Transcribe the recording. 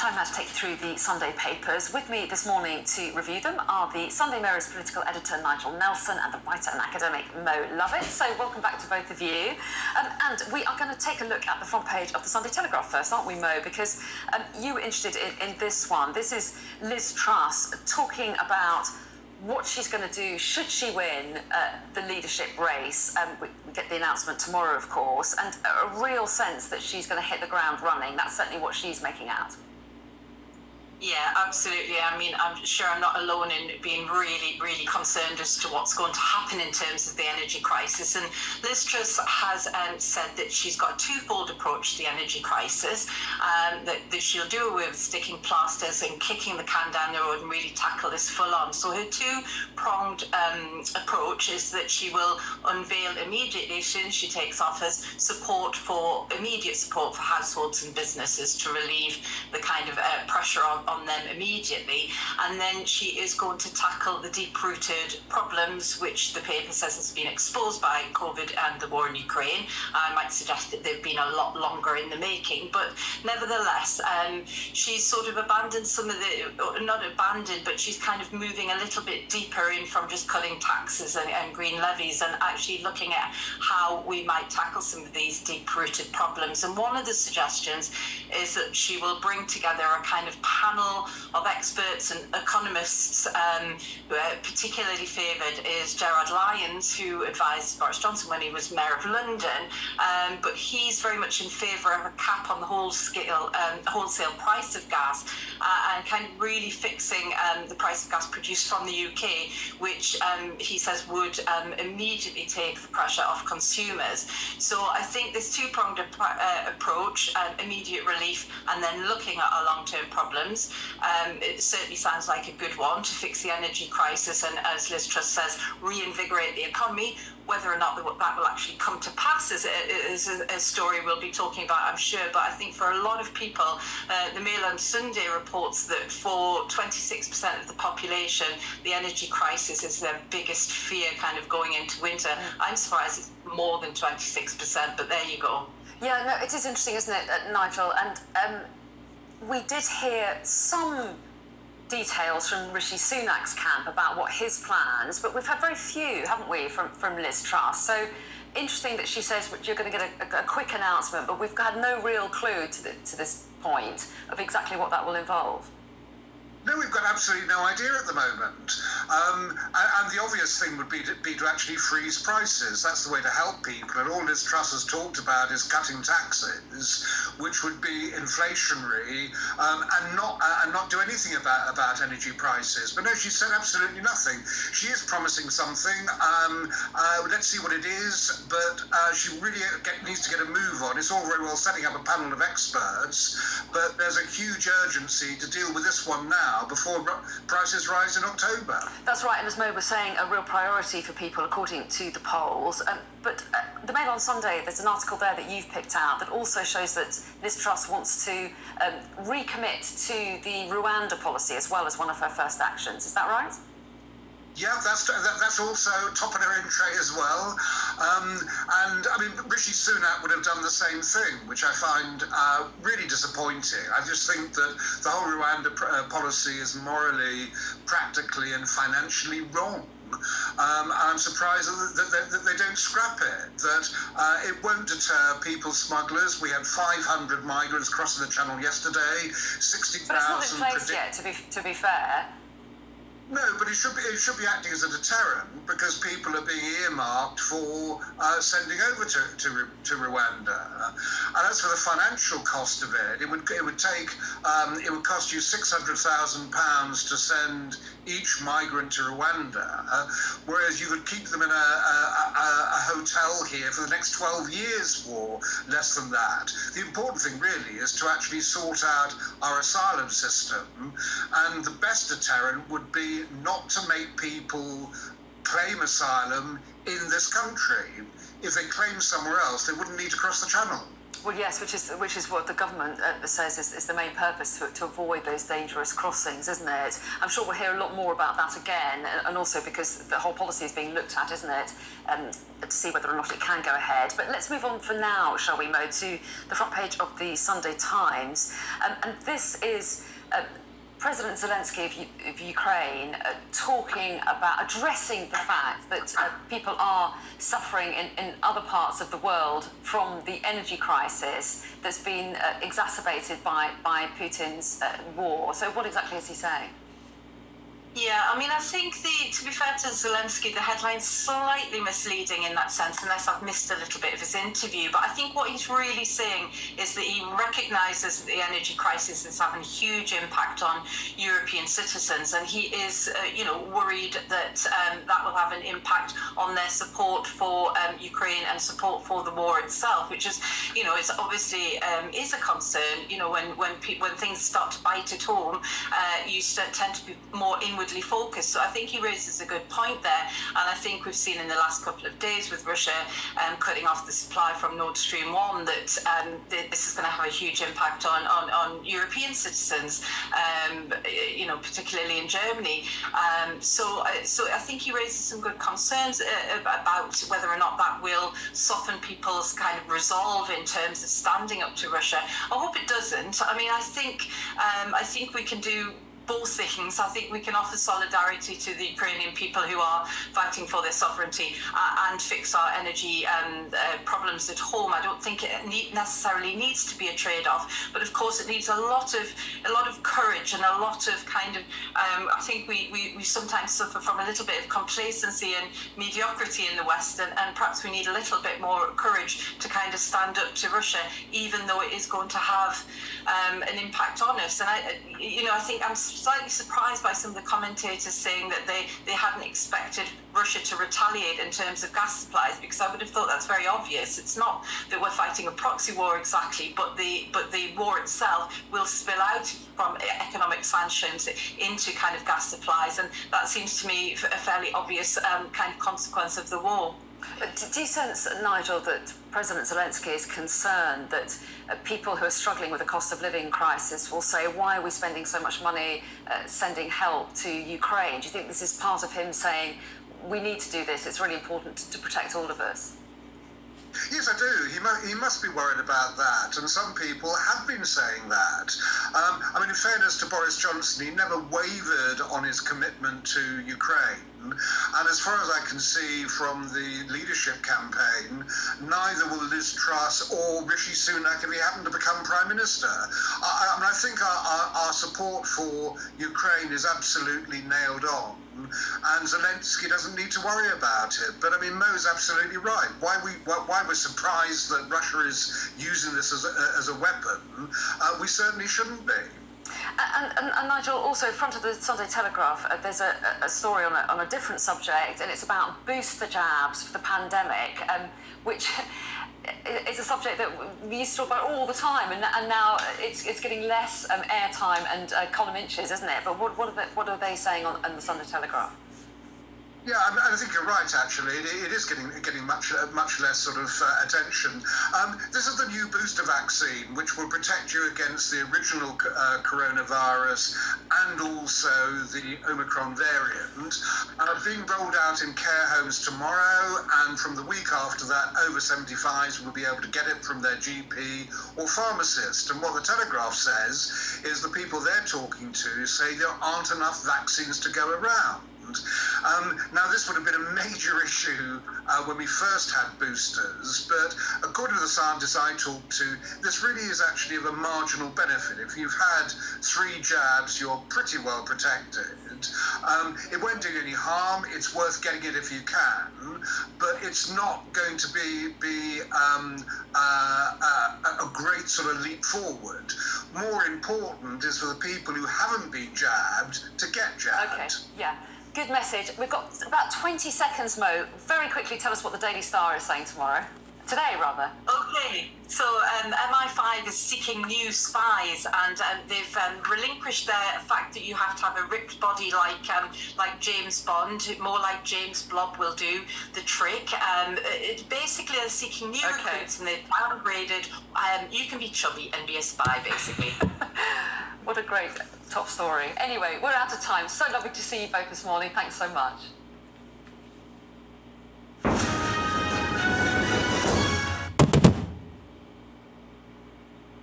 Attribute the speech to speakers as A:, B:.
A: Time now to take you through the Sunday papers. With me this morning to review them are the Sunday Mirror's political editor Nigel Nelson and the writer and academic Mo Lovett. So welcome back to both of you. And we are going to take a look at the front page of the Sunday Telegraph first, aren't we, Mo? Because you were interested in this one. This is Liz Truss talking about what she's going to do should she win the leadership race. We get the announcement tomorrow, of course, and a real sense that she's going to hit the ground running. That's certainly what she's making out.
B: Yeah, absolutely. I mean, I'm sure I'm not alone in being really, really concerned as to what's going to happen in terms of the energy crisis. And Liz Truss has said that she's got a twofold approach to the energy crisis, that she'll do away with sticking plasters and kicking the can down the road and really tackle this full on. So her two-pronged approach is that she will unveil immediately, as soon as she takes office, immediate support for households and businesses to relieve the kind of pressure on them immediately, and then she is going to tackle the deep-rooted problems which the paper says has been exposed by COVID and the war in Ukraine. I might suggest that they've been a lot longer in the making, but nevertheless, she's sort of abandoned not abandoned, but she's kind of moving a little bit deeper in from just cutting taxes and green levies, and actually looking at how we might tackle some of these deep-rooted problems. And one of the suggestions is that she will bring together a kind of panel of experts and economists. Particularly favoured is Gerard Lyons, who advised Boris Johnson when he was Mayor of London, but he's very much in favour of a cap on the wholesale price of gas, and kind of really fixing the price of gas produced from the UK, which he says would immediately take the pressure off consumers. So I think this two-pronged approach, immediate relief and then looking at our long-term problems, it certainly sounds like a good one to fix the energy crisis and, as Liz Truss says, reinvigorate the economy. Whether or not that will actually come to pass is a story we'll be talking about, I'm sure. But I think for a lot of people, the Mail on Sunday reports that for 26% of the population, the energy crisis is their biggest fear kind of going into winter. I'm surprised it's more than 26%, but there you go.
A: Yeah, no, it is interesting, isn't it, Nigel? And we did hear some details from Rishi Sunak's camp about what his plans, but we've had very few, haven't we, from Liz Truss. So interesting that she says you're going to get a quick announcement, but we've had no real clue to this point of exactly what that will involve.
C: No, we've got absolutely no idea at the moment. And the obvious thing would be to actually freeze prices. That's the way to help people. And all Liz Truss has talked about is cutting taxes, which would be inflationary, and not do anything about energy prices. But no, she said absolutely nothing. She is promising something. Let's see what it is. But she really needs to get a move on. It's all very well setting up a panel of experts, but there's a huge urgency to deal with this one now, before prices rise in October.
A: That's right, and as Mo was saying, a real priority for people according to the polls. But the Mail on Sunday, there's an article there that you've picked out that also shows that Liz Truss wants to recommit to the Rwanda policy as well as one of her first actions. Is that right?
C: Yeah, that's also top of her in tray as well. And I mean, Rishi Sunak would have done the same thing, which I find really disappointing. I just think that the whole Rwanda policy is morally, practically and financially wrong. And I'm surprised that they don't scrap it, that it won't deter people smugglers. We had 500 migrants crossing the channel yesterday, 60,000...
A: But it's not in place yet, to be fair.
C: No, but it should be acting as a deterrent, because people are being earmarked for sending over to Rwanda. And as for the financial cost of it, it would cost you £600,000 to send each migrant to Rwanda, whereas you could keep them in a hotel here for the next 12 years for less than that. The important thing really is to actually sort out our asylum system, and the best deterrent would be not to make people claim asylum in this country. If they claim somewhere else, they wouldn't need to cross the channel.
A: Well, yes, which is what the government says is the main purpose to avoid those dangerous crossings, isn't it? I'm sure we'll hear a lot more about that again, and also because the whole policy is being looked at, isn't it, to see whether or not it can go ahead. But let's move on for now, shall we, Mo, to the front page of the Sunday Times, and this is President Zelensky of Ukraine addressing the fact that people are suffering in other parts of the world from the energy crisis that's been exacerbated by Putin's war. So what exactly is he saying?
B: Yeah, I mean, I think to be fair to Zelensky, the headline's slightly misleading in that sense, unless I've missed a little bit of his interview. But I think what he's really saying is that he recognises that the energy crisis is having a huge impact on European citizens, and he is, worried that that will have an impact on their support for Ukraine and support for the war itself, which is, it's obviously is a concern. When things start to bite at home, you tend to be more inwardly focused. So I think he raises a good point there, and I think we've seen in the last couple of days with Russia cutting off the supply from Nord Stream 1 that this is going to have a huge impact on European citizens, particularly in Germany. So I think he raises some good concerns about whether or not that will soften people's kind of resolve in terms of standing up to Russia. I hope it doesn't. I mean, I think we can do both things. I think we can offer solidarity to the Ukrainian people who are fighting for their sovereignty and fix our energy problems at home. I don't think it necessarily needs to be a trade-off, but of course it needs a lot of courage and a lot of kind of. I think we sometimes suffer from a little bit of complacency and mediocrity in the West, and perhaps we need a little bit more courage to kind of stand up to Russia, even though it is going to have an impact on us. And I think I'm slightly surprised by some of the commentators saying that they hadn't expected Russia to retaliate in terms of gas supplies, because I would have thought that's very obvious. It's not that we're fighting a proxy war exactly, but the war itself will spill out from economic sanctions into kind of gas supplies, and that seems to me a fairly obvious kind of consequence of the war.
A: Do you sense, Nigel, that President Zelensky is concerned that people who are struggling with the cost of living crisis will say, why are we spending so much money sending help to Ukraine? Do you think this is part of him saying, we need to do this, it's really important to protect all of us?
C: Yes, I do. He must be worried about that, and some people have been saying that. In fairness to Boris Johnson, he never wavered on his commitment to Ukraine. And as far as I can see from the leadership campaign, neither will Liz Truss or Rishi Sunak if he happened to become Prime Minister. I think our support for Ukraine is absolutely nailed on, and Zelensky doesn't need to worry about it. But Mo's absolutely right. Why we're surprised that Russia is using this as a weapon, we certainly shouldn't be.
A: And Nigel, also in front of the Sunday Telegraph, there's a story on a different subject, and it's about booster jabs for the pandemic, which is a subject that we used to talk about all the time, and now it's getting less airtime and column inches, isn't it? But what are they saying on the Sunday Telegraph?
C: Yeah, I think you're right. Actually, it is getting much less sort of attention. This is the new booster vaccine, which will protect you against the original coronavirus and also the Omicron variant. Being rolled out in care homes tomorrow, and from the week after that, over 75s will be able to get it from their GP or pharmacist. And what the Telegraph says is the people they're talking to say there aren't enough vaccines to go around. Now, this would have been a major issue when we first had boosters, but according to the scientists I talked to, this really is actually of a marginal benefit. If you've had 3 jabs, you're pretty well protected. It won't do you any harm. It's worth getting it if you can, but it's not going to be a great sort of leap forward. More important is for the people who haven't been jabbed to get jabbed.
A: Okay, yeah. Good message. We've got about 20 seconds, Mo. Very quickly, tell us what the Daily Star is saying tomorrow. Today, rather.
B: Okay, so MI5 is seeking new spies, and they've relinquished the fact that you have to have a ripped body like James Bond, more like James Blob will do the trick. Basically, they're seeking new recruits, and they've downgraded. You can be chubby and be a spy, basically.
A: What a great top story. Anyway, we're out of time. So lovely to see you both this morning. Thanks so much.